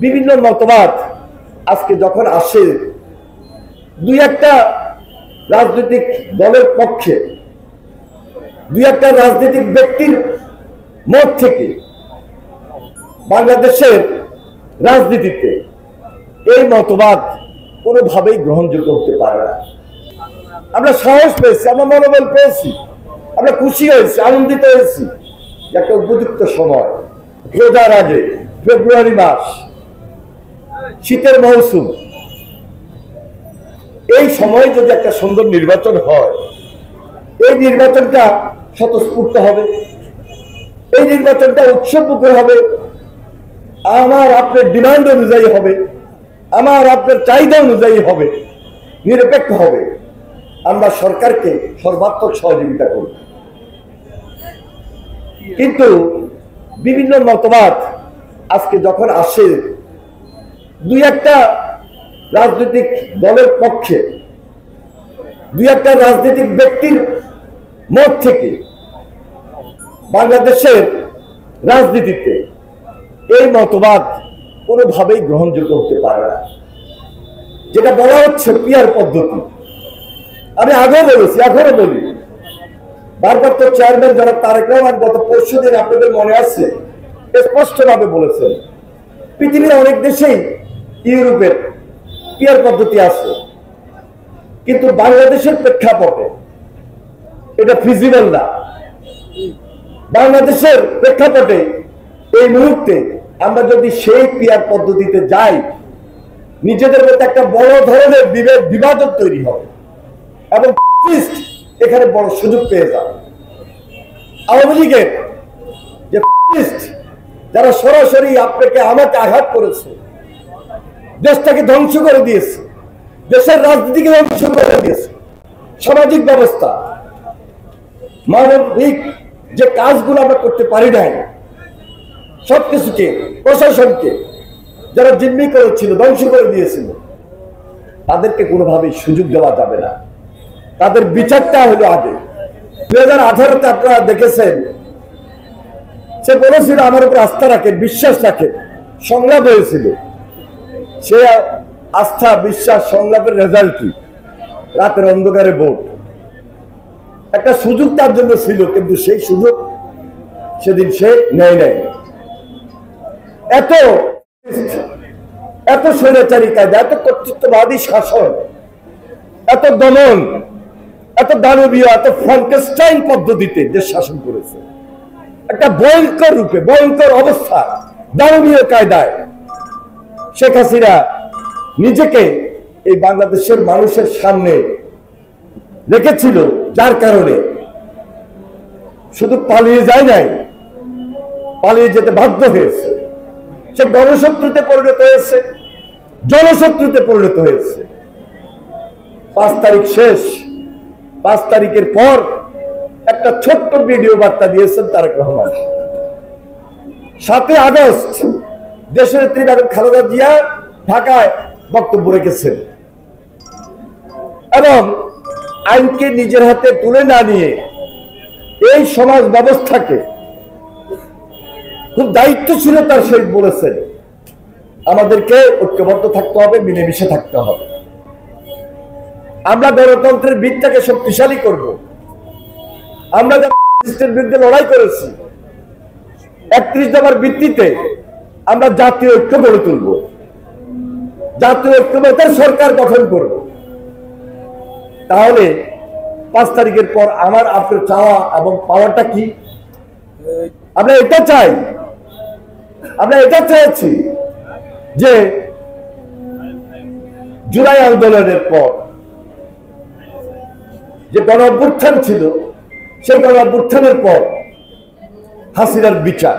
বিভিন্ন মতবাদ আজকে যখন আসে দুই একটা রাজনৈতিক দলের পক্ষে, দুই একটা রাজনৈতিক ব্যক্তির মত থেকে বাংলাদেশের রাজনীতিতে এই মতবাদ কোনোভাবেই গ্রহণযোগ্য হতে পারে না। আমরা সাহস পেয়েছি, আমরা মনোবল পেয়েছি, আমরা খুশি হয়েছি, আনন্দিত হয়েছি। একটা উপযুক্ত সময়, রোজার আগে ফেব্রুয়ারি মাস, শীতের মৌসুম, এই সময় যদি একটা সুন্দর নির্বাচন হয়, এই নির্বাচনটা স্বতঃস্ফূর্ত হবে, এই নির্বাচনটা উৎসবমুখর হবে, আমার আপনার ডিমান্ড অনুযায়ী হবে, আমার আপনার চাহিদা অনুযায়ী হবে, নিরপেক্ষ হবে, আমরা সরকারকে সর্বাত্মক সহযোগিতা করব। কিন্তু বিভিন্ন মতবাদ আজকে যখন আসে দুই একটা রাজনৈতিক দলের পক্ষে, দুই একটা রাজনৈতিক ব্যক্তির মত থেকে বাংলাদেশের রাজনীতিতে এই মতবাদ কোনোভাবেই গ্রহণযোগ্য হতে পারে না। যেটা বলা হচ্ছে পিয়ার পদ্ধতি, আমি আগেও বলেছি, এখনো বলি, ভারপ্রাপ্ত চেয়ারম্যান যারা তারেক রহমান গত পরশুদিন আপনাদের মনে আছে স্পষ্টভাবে বলেছেন পৃথিবীর অনেক দেশেই ইউরোপের পিয়ার পদ্ধতি আছে, কিন্তু বাংলাদেশের প্রেক্ষাপটে এটা ফিজিবল না। বাংলাদেশের প্রেক্ষাপটে এই মুহূর্তে আমরা যদি সেই পিয়ার পদ্ধতিতে যাই, নিজেদের মধ্যে একটা বড় ধরনের বিভাজন তৈরি হবে এবং এখানে বড় সুযোগ পেয়ে যাবে। আওয়ামী লীগের যে যারা সরাসরি আপনাকে আমাকে আঘাত করেছে, দেশটাকে ধ্বংস করে দিয়েছে, দেশের রাজনীতিকে ধ্বংস করে দিয়েছে, সামাজিক ব্যবস্থা, মানবিক যে কাজগুলো আমরা করতে পারি নাই, সবকিছুকে, প্রশাসনকে যারা জিম্মি করেছিল, ধ্বংস করে দিয়েছিল, তাদেরকে কোনোভাবেই সুযোগ দেওয়া যাবে না। তাদের বিচারটা হলো আগে। 2018-তে আপনারা দেখেছেন, সে বলেছিল আমার উপর আস্থা রাখেন, বিশ্বাস রাখেন, সংলাপ হয়েছিল। সে আস্থা, বিশ্বাস, সংলাপের রেজাল্ট কি? রাতের অন্ধকারে ভোট। একটা সুযোগ তার জন্য ছিল, কিন্তু সেই সুযোগ সেদিন সে নেয় নাই। এত স্বৈরাচারী কায়দা, এত কর্তৃত্ববাদী শাসন, এত দমন, এত দানবীয়, এত ফ্রাঙ্কেনস্টাইন পদ্ধতিতে দেশ শাসন করেছে। একটা ভয়ঙ্কর রূপে, ভয়ঙ্কর অবস্থা, দানবীয় কায়দায় শেখ হাসিনা নিজেকে এই বাংলাদেশের মানুষের সামনে রেখেছিল, যার কারণে শুধু পালিয়ে যায় নাই, পালিয়ে যেতে বাধ্য হয়েছে। সে গণশত্রুতে পরিণত হয়েছে, জনশত্রুতে পরিণত হয়েছে। 5 তারিখ শেষ, 5 তারিখের পর একটা ছোট্ট ভিডিও বার্তা দিয়েছেন তারেক রহমান। 7 আগস্ট দেশের নেত্রী বেগম খালেদা জিয়া ঢাকায় বক্তব্য রেখেছেন এবং আইনকে নিজের হাতে তুলে না নিয়ে এই সমাজ ব্যবস্থাকে খুব দায়িত্বশীলতার সহিত বলেছেন আমাদেরকে ঐক্যবদ্ধ থাকতে হবে, মিলেমিশে থাকতে হবে। আমরা গণতন্ত্রের ভিতটাকে শক্তিশালী করব। আমরা যারা বিরুদ্ধে লড়াই করেছি, 31 দফার ভিত্তিতে আমরা জাতীয় ঐক্য গড়ে তুলব, জাতীয় ঐক্যবদ্ধ সরকার গঠন করব। তাহলে 5 তারিখের পর আমার আপনার চাওয়া এবং পাওয়াটা কি? আমরা এটা চাই, আমরা এটা চেয়েছি যে জুলাই আন্দোলনের পর যে গণ অভ্যুত্থান ছিল, সেই গণ অভ্যুত্থানের পর হাসিনার বিচার।